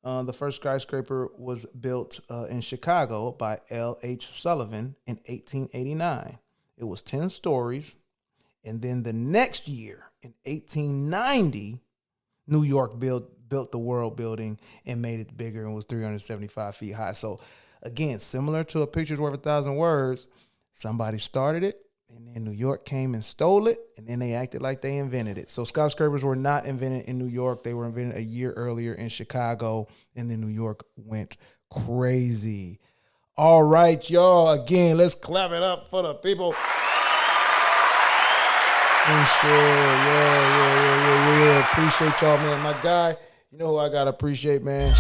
The first skyscraper was built in Chicago by L.H. Sullivan in 1889. It was 10 stories. And then the next year, in 1890, New York built the World Building and made it bigger and was 375 feet high. So again, similar to a picture's worth 1,000 words, somebody started it, and then New York came and stole it, and then they acted like they invented it. So skyscrapers were not invented in New York. They were invented a year earlier in Chicago, and then New York went crazy. All right, y'all. Again, let's clap it up for the people. And sure, yeah. Appreciate y'all, man. My guy, you know who I gotta appreciate, man.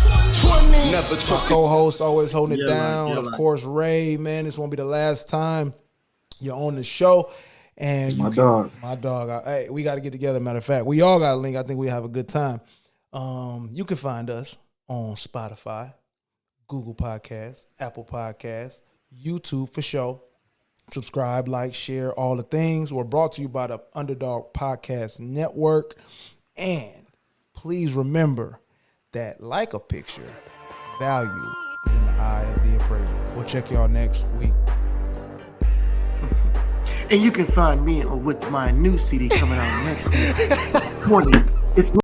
My co-host, always holding it down. Of course, Ray, man. This won't be the last time you're on the show. And my dog. Hey, we got to get together. Matter of fact, we all got a link. I think we have a good time. You can find us on Spotify, Google Podcasts, Apple Podcasts, YouTube for sure. Subscribe, like, share, all the things. We're brought to you by the Underdog Podcast Network. And please remember that, like a picture, value is in the eye of the appraiser. We'll check y'all next week. And you can find me with my new CD coming out next week. 20. It's